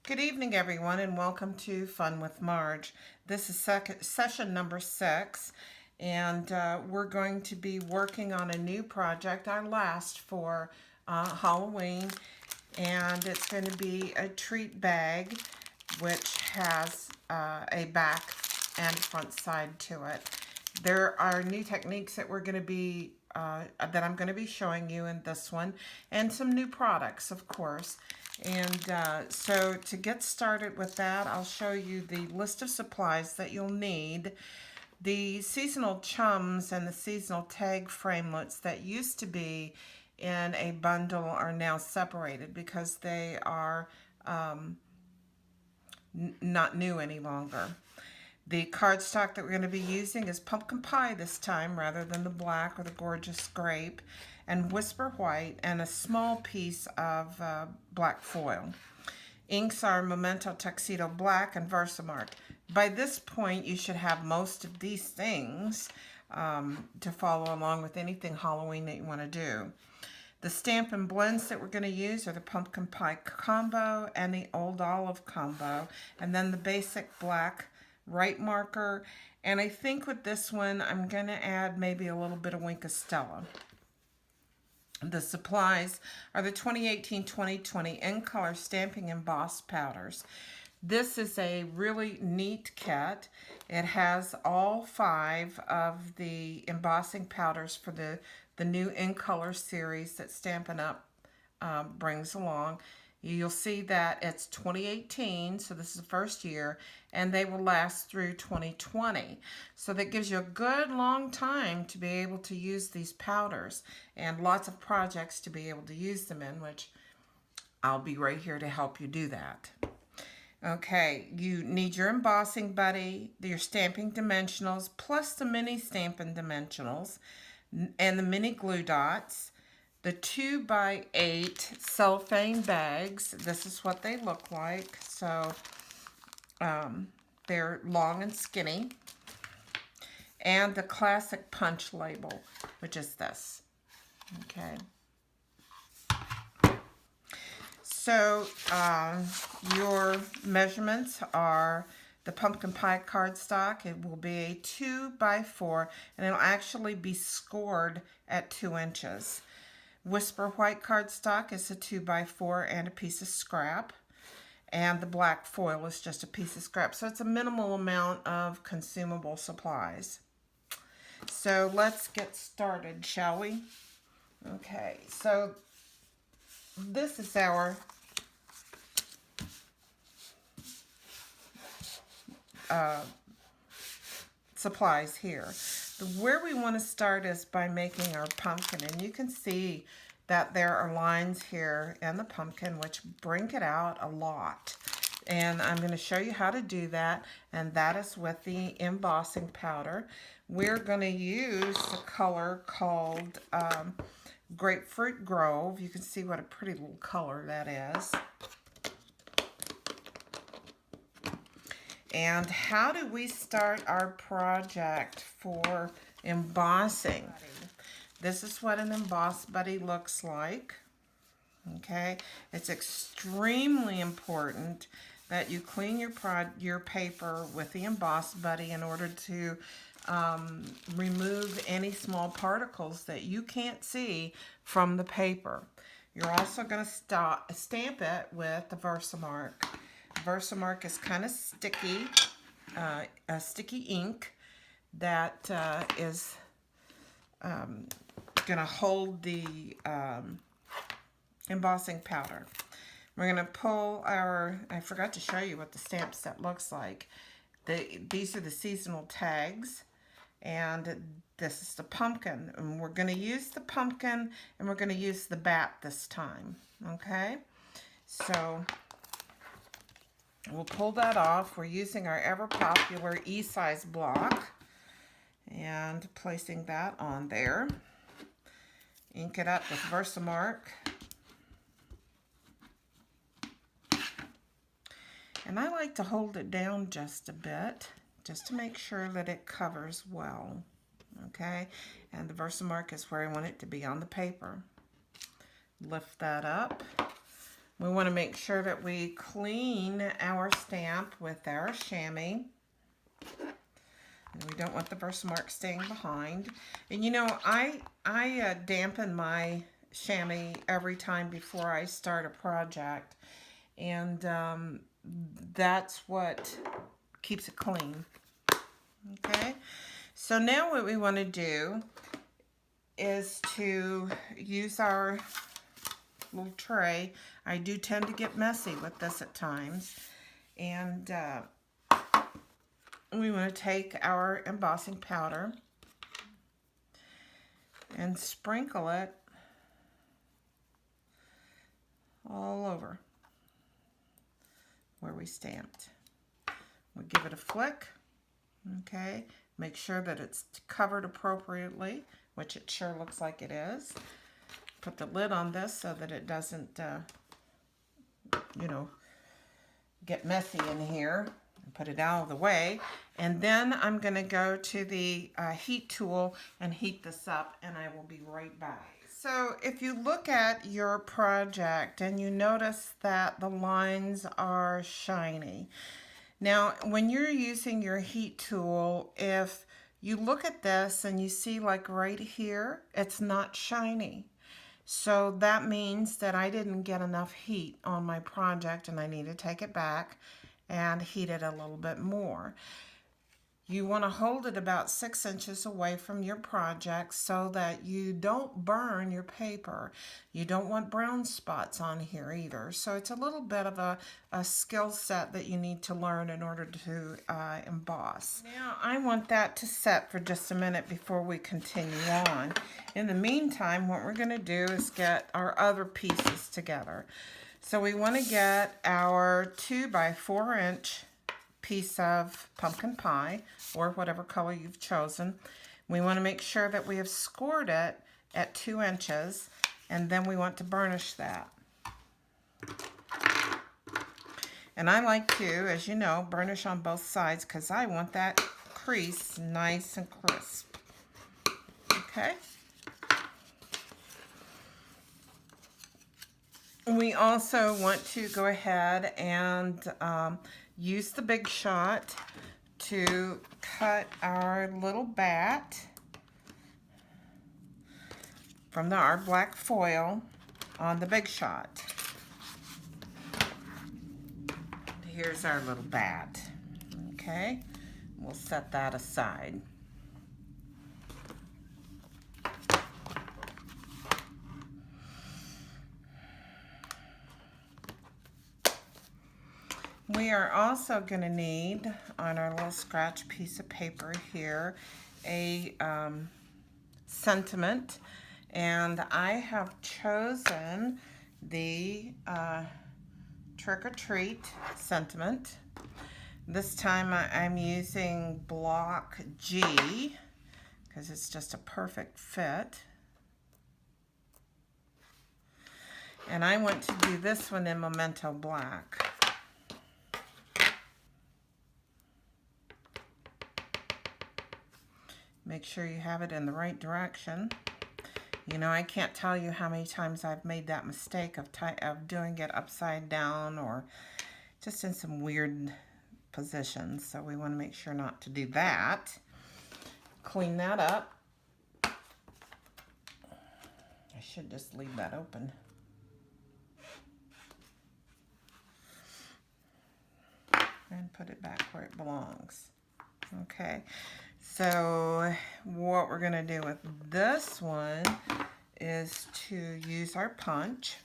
Good evening, everyone, and welcome to Fun with Marge. This is session number 6, and we're going to be working on a new project, our last for Halloween, and it's going to be a treat bag, which has a back and front side to it. There are new techniques that we're going to be that I'm going to be showing you in this one, and some new products, of course. And so to get started with that, I'll show you the list of supplies that you'll need. The seasonal chums and the seasonal tag framelits that used to be in a bundle are now separated because they are not new any longer. The cardstock that we're going to be using is pumpkin pie this time rather than the black or the gorgeous grape, and whisper white, and a small piece of black foil. Inks are Memento Tuxedo Black and Versamark. By this point, you should have most of these things to follow along with anything Halloween that you want to do. The Stampin' Blends that we're going to use are the Pumpkin Pie Combo and the Old Olive Combo, and then the basic black right marker, and I think with this one I'm going to add maybe a little bit of Wink of Stella. The supplies are the 2018-2020 In Color Stamping Embossed Powders. This is a really neat kit. It has all 5 of the embossing powders for the new In Color series that Stampin' Up! Brings along. You'll see that it's 2018, so this is the first year, and they will last through 2020. So that gives you a good long time to be able to use these powders, and lots of projects to be able to use them in, which I'll be right here to help you do that. Okay, you need your embossing buddy, your stamping dimensionals, plus the mini Stampin' Dimensionals, and the mini glue dots. The 2x8 cellophane bags, this is what they look like. So they're long and skinny. And the classic punch label, which is this. Okay. So your measurements are the pumpkin pie cardstock. It will be a 2x4, and it'll actually be scored at 2 inches. Whisper white cardstock is a 2x4 and a piece of scrap. And the black foil is just a piece of scrap. So it's a minimal amount of consumable supplies. So let's get started, shall we? Okay, so this is our supplies here. Where we want to start is by making our pumpkin, and you can see that there are lines here in the pumpkin which bring it out a lot, and I'm going to show you how to do that, and that is with the embossing powder. We're going to use the color called Grapefruit Grove. You can see what a pretty little color that is. And how do we start our project for embossing? This is what an emboss buddy looks like. Okay, it's extremely important that you clean your paper with the emboss buddy in order to remove any small particles that you can't see from the paper. You're also going to stamp it with the Versamark. Versamark is kind of sticky, a sticky ink that is going to hold the embossing powder. We're going to pull our, I forgot to show you what the stamp set looks like. These are the seasonal tags, and this is the pumpkin. And we're going to use the pumpkin, and we're going to use the bat this time, okay? So we'll pull that off. We're using our ever popular E-size block and placing that on there. Ink it up with Versamark. And I like to hold it down just a bit, just to make sure that it covers well. Okay, and the Versamark is where I want it to be on the paper. Lift that up. We want to make sure that we clean our stamp with our chamois. And we don't want the Versamark staying behind. And you know, I dampen my chamois every time before I start a project. And that's what keeps it clean. Okay, so now what we want to do is to use our little tray. I do tend to get messy with this at times. And we want to take our embossing powder and sprinkle it all over where we stamped. We'll give it a flick, okay? Make sure that it's covered appropriately, which it sure looks like it is. Put the lid on this so that it doesn't, you know, get messy in here. Put it out of the way. And then I'm going to go to the heat tool and heat this up, and I will be right back. So if you look at your project and you notice that the lines are shiny. Now, when you're using your heat tool, if you look at this and you see like right here, it's not shiny. So that means that I didn't get enough heat on my project and I need to take it back and heat it a little bit more. You want to hold it about 6 inches away from your project so that you don't burn your paper. You don't want brown spots on here either. So it's a little bit of a skill set that you need to learn in order to emboss. Now I want that to set for just a minute before we continue on. In the meantime, what we're going to do is get our other pieces together. So we want to get our 2 by 4 inch piece of pumpkin pie, or whatever color you've chosen. We want to make sure that we have scored it at 2 inches, and then we want to burnish that. And I like to, as you know, burnish on both sides because I want that crease nice and crisp. Okay. We also want to go ahead and use the Big Shot to cut our little bat from our black foil on the Big Shot. Here's our little bat. Okay, we'll set that aside. We are also going to need, on our little scratch piece of paper here, a sentiment. And I have chosen the Trick or Treat sentiment. This time I'm using block G because it's just a perfect fit. And I want to do this one in Memento Black. Make sure you have it in the right direction. You know, I can't tell you how many times I've made that mistake of doing it upside down or just in some weird positions. So we want to make sure not to do that. Clean that up. I should just leave that open. And put it back where it belongs. Okay. So what we're going to do with this one is to use our punch.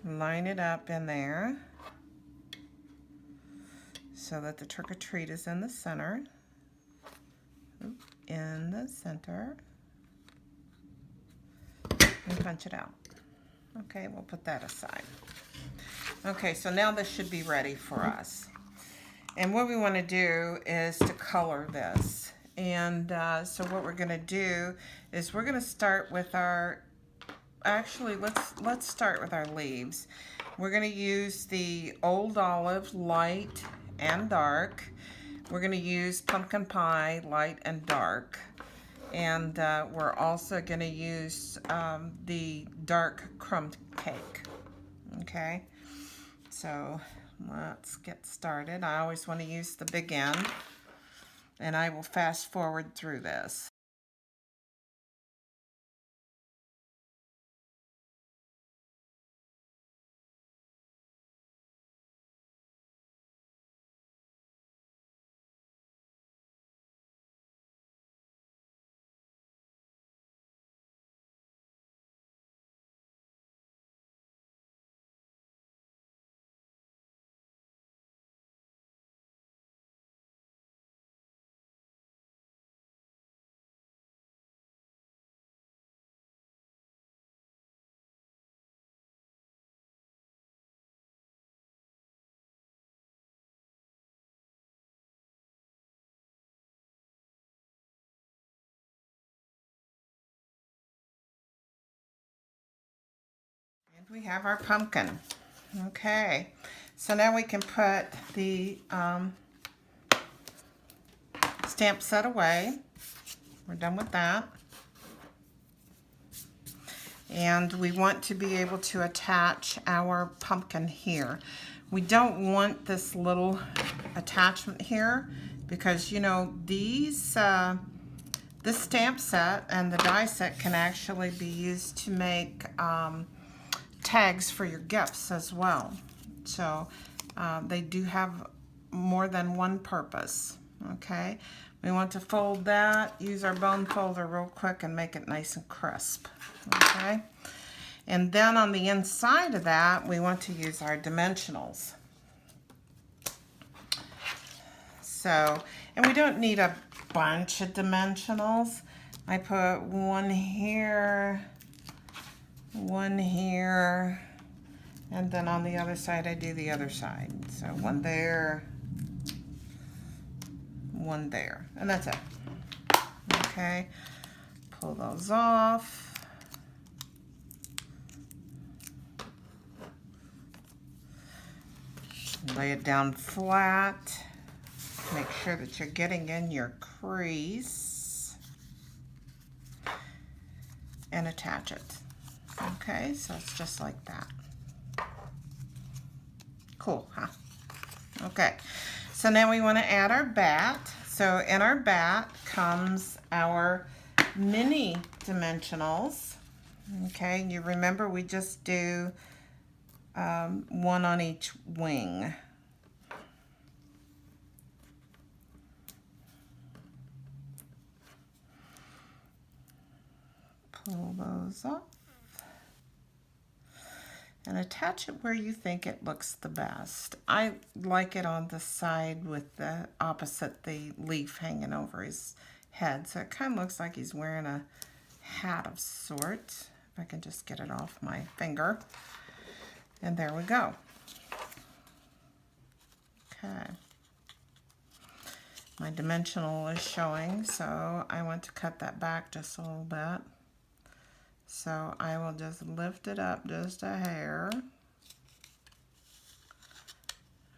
Line it up in there so that the Trick or Treat is in the center. In the center. And punch it out. Okay, we'll put that aside. Okay, so now this should be ready for us. And what we want to do is to color this. And so what we're going to do is we're going to start with our, actually let's start with our leaves. We're going to use the Old Olive light and dark. We're going to use Pumpkin Pie light and dark. And we're also going to use the dark crumb cake. Okay, so let's get started. I always want to use the big end, and I will fast forward through this. And we have our pumpkin. Okay, so now we can put the stamp set away. We're done with that. And we want to be able to attach our pumpkin here. We don't want this little attachment here because, you know, these this stamp set and the die set can actually be used to make tags for your gifts as well. So they do have more than one purpose. Okay, we want to fold that, use our bone folder real quick and make it nice and crisp. Okay, and then on the inside of that we want to use our dimensionals. So, and we don't need a bunch of dimensionals. I put one here, and then on the other side I do the other side. So one there, one there, and that's it. Okay, pull those off. Lay it down flat. Make sure that you're getting in your crease and attach it. Okay, so it's just like that. Cool, huh? Okay, so now we want to add our bat. So in our bat comes our mini dimensionals. Okay, you remember we just do one on each wing. Pull those off and attach it where you think it looks the best. I like it on the side with the opposite the leaf hanging over his head, so it kind of looks like he's wearing a hat of sorts. If I can just get it off my finger. And there we go. Okay. My dimensional is showing, so I want to cut that back just a little bit. So I will just lift it up just a hair.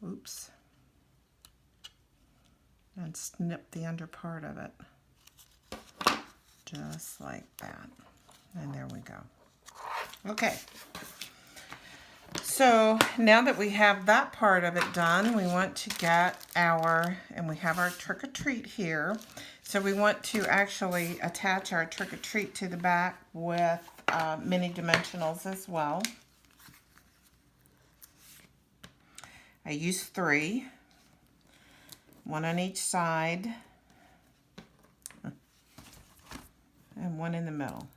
Oops. And snip the under part of it. Just like that. And there we go. Okay. So now that we have that part of it done, we want to get our, and we have our trick or treat here. So we want to actually attach our trick or treat to the back with mini dimensionals as well. I use 3, one on each side, and one in the middle.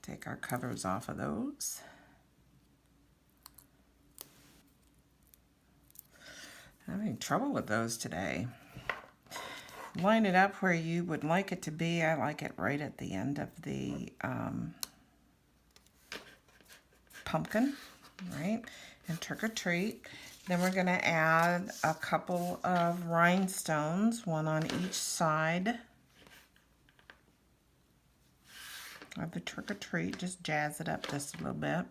Take our covers off of those. I'm having trouble with those today. Line it up where you would like it to be. I like it right at the end of the pumpkin, right? And trick or treat. Then we're going to add a couple of rhinestones, one on each side of the trick or treat. Just jazz it up just a little bit.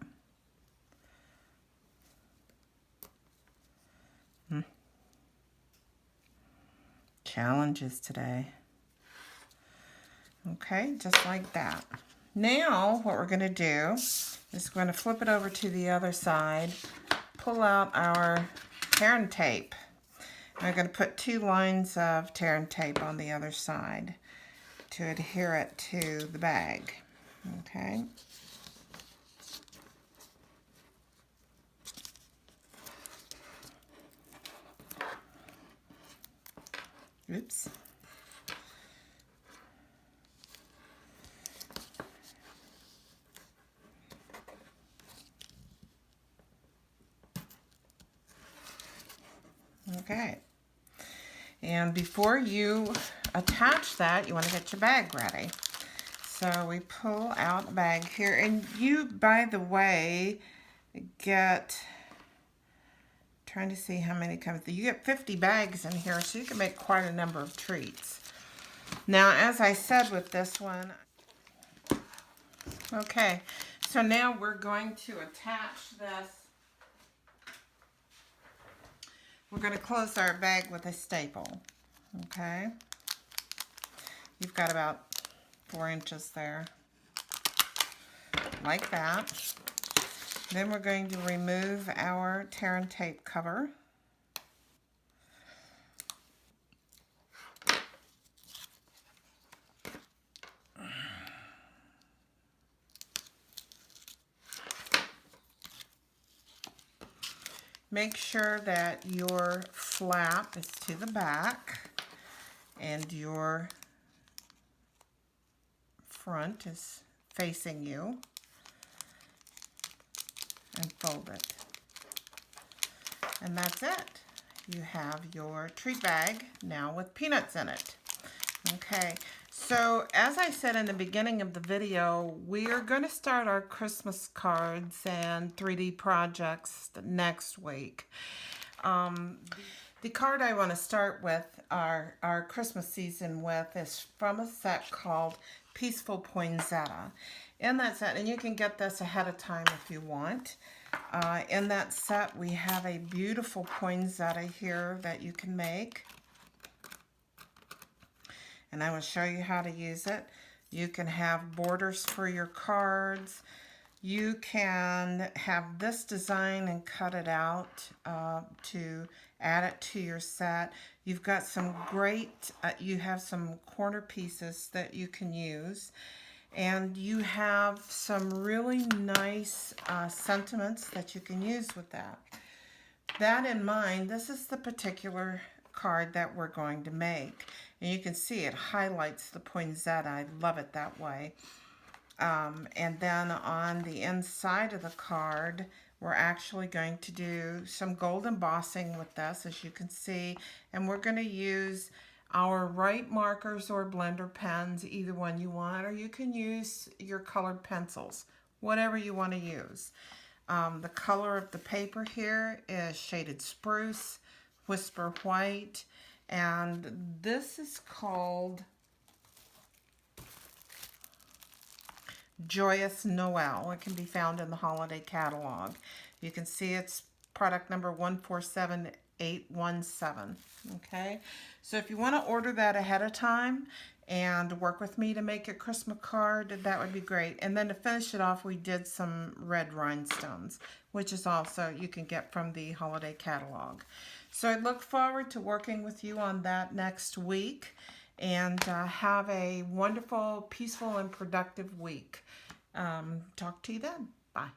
challenges today. Okay, just like that. Now, what we're going to do is we're going to flip it over to the other side, pull out our tear and tape. And we're going to put 2 lines of tear and tape on the other side to adhere it to the bag. Okay. Oops. Okay. And before you attach that, you want to get your bag ready. So we pull out the bag here, and you, by the way, get, trying to see how many comes, you get 50 bags in here, so you can make quite a number of treats. Now, as I said with this one, okay, so now we're going to attach this. We're going to close our bag with a staple, okay? You've got about 4 inches there, like that. Then we're going to remove our tear and tape cover. Make sure that your flap is to the back and your front is facing you, and fold it. And that's it. You have your treat bag now with peanuts in it. Okay, so as I said in the beginning of the video, we are going to start our Christmas cards and 3D projects next week. The card I want to start with our Christmas season with is from a set called Peaceful Poinsettia. In that set, and you can get this ahead of time if you want. In that set, we have a beautiful poinsettia here that you can make. And I will show you how to use it. You can have borders for your cards. You can have this design and cut it out to add it to your set. You've got some great, you have some corner pieces that you can use. And you have some really nice sentiments that you can use with that. That in mind, this is the particular card that we're going to make. And you can see it highlights the poinsettia. I love it that way. And then on the inside of the card, we're actually going to do some gold embossing with this, as you can see. And we're going to use our white markers or blender pens, either one you want, or you can use your colored pencils, whatever you want to use. The color of the paper here is shaded spruce, whisper white, and this is called Joyous Noel. It can be found in the holiday catalog. You can see it's product number 147817. Okay, so if you want to order that ahead of time and work with me to make a Christmas card, that would be great. And then to finish it off, we did some red rhinestones, which is also you can get from the holiday catalog. So I look forward to working with you on that next week, and have a wonderful, peaceful, and productive week. Talk to you then. Bye.